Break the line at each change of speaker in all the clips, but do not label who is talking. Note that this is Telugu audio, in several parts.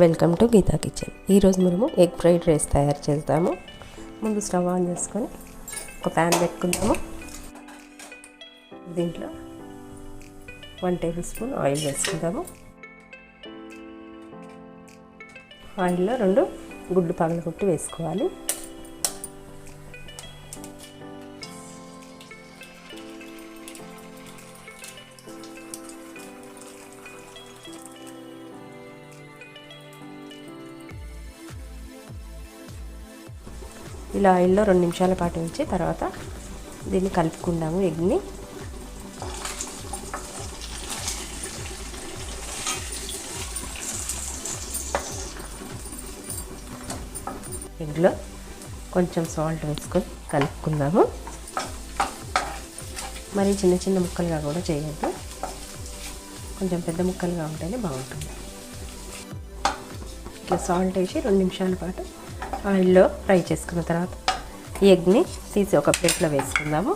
Welcome to Gita kitchen. ఈరోజు మనము ఎగ్ ఫ్రైడ్ రైస్ తయారు చేద్దాము. ముందు స్టవ్ ఆన్ చేసుకొని ఒక ప్యాన్ పెట్టుకుందాము. దీంట్లో 1 టేబుల్ స్పూన్ ఆయిల్ వేసుకుందాము. ఆయిల్లో 2 గుడ్లు పగలగొట్టి వేసుకోవాలి. ఇలా ఆయిల్లో 2 నిమిషాల పాటు ఉంచి తర్వాత దీన్ని కలుపుకుందాము. ఎగ్ని ఎగ్లో కొంచెం సాల్ట్ వేసుకొని కలుపుకుందాము. మరి చిన్న చిన్న ముక్కలుగా కూడా చేయొద్దు, కొంచెం పెద్ద ముక్కలుగా ఉంటేనే బాగుంటుంది. ఇట్లా సాల్ట్ వేసి 2 నిమిషాల పాటు ఆయిల్లో ఫ్రై చేసుకున్న తర్వాత ఈ ఎగ్ని తీసి ఒక ప్లేట్లో వేసుకుందాము.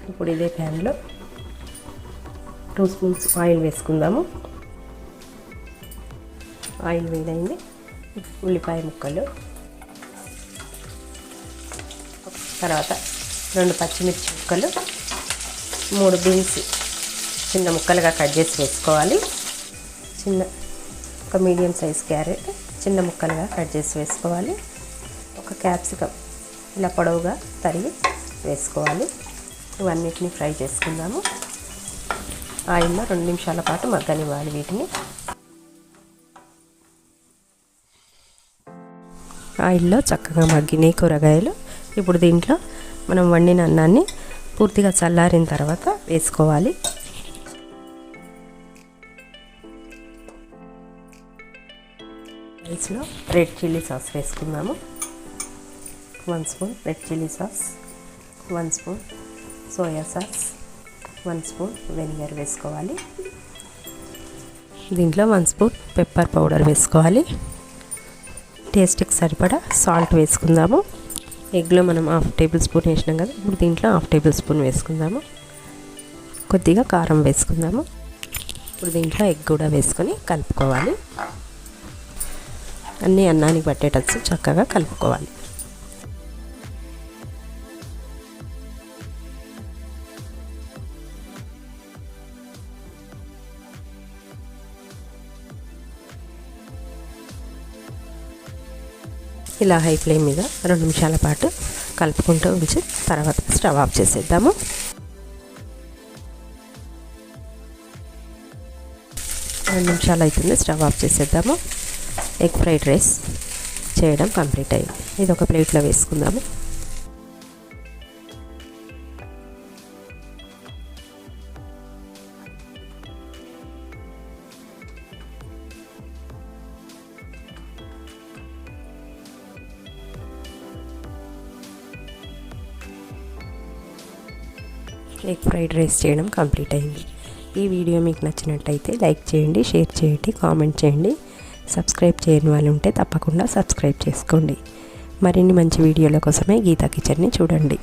ఇప్పుడు ఇదే ప్యాన్లో 2 స్పూన్స్ ఆయిల్ వేసుకుందాము. ఆయిల్ వేడైంది. ఉల్లిపాయ ముక్కలు, తర్వాత 2 పచ్చిమిర్చి ముక్కలు, 3 బీన్స్ చిన్న ముక్కలుగా కట్ చేసి వేసుకోవాలి. ఒక మీడియం సైజ్ క్యారెట్ చిన్న ముక్కలుగా కట్ చేసి వేసుకోవాలి. ఒక క్యాప్సికమ్ ఇలా పొడవుగా తరిగి వేసుకోవాలి. ఇవన్నిటిని ఫ్రై చేసుకుందాము. ఆయిల్లో 2 నిమిషాల పాటు మగ్గనివ్వాలి వీటిని. ఆయిల్లో చక్కగా మగ్గినాయి కూరగాయలు. ఇప్పుడు దీంట్లో మనం వండిన అన్నాన్ని పూర్తిగా చల్లారిన తర్వాత వేసుకోవాలి. రైస్లో రెడ్ చిల్లీ సాస్ వేసుకుందాము. 1 spoon red chilli sauce, 1 spoon soya sauce, 1 spoon vinegar వేసుకోవాలి. దీంట్లో 1 స్పూన్ పెప్పర్ పౌడర్ వేసుకోవాలి. టేస్ట్కి సరిపడా సాల్ట్ వేసుకుందాము. ఎగ్లో మనం 1/2 టేబుల్ స్పూన్ వేసినాం కదా, ఇప్పుడు దీంట్లో 1/2 టేబుల్ స్పూన్ వేసుకుందాము. కొద్దిగా కారం వేసుకుందాము. ఇప్పుడు దీంట్లో ఎగ్ కూడా వేసుకొని కలుపుకోవాలి. అన్నీ అన్నానికి పట్టేటట్టు చక్కగా కలుపుకోవాలి. ఇలా హై ఫ్లేమ్ మీద 2 నిమిషాల పాటు కలుపుకుంటూ ఉంచి తర్వాత స్టవ్ ఆఫ్ చేసేద్దాము. రెండు నిమిషాలు అవుతుంది, స్టవ్ ఆఫ్ చేసేద్దాము. ఎగ్ ఫ్రైడ్ రైస్ చేయడం కంప్లీట్ అయింది. ఇది ఒక ప్లేట్లో వేసుకుందాము. ఎగ్ ఫ్రైడ్ రైస్ చేయడం కంప్లీట్ అయింది. ఈ వీడియో మీకు నచ్చినట్టయితే లైక్ చేయండి, షేర్ చేయండి, కామెంట్ చేయండి. సబ్స్క్రైబ్ చేయని వాళ్ళు ఉంటే తప్పకుండా సబ్స్క్రైబ్ చేసుకోండి. మరిన్ని మంచి వీడియోల కోసమే గీతా కిచెన్ని చూడండి.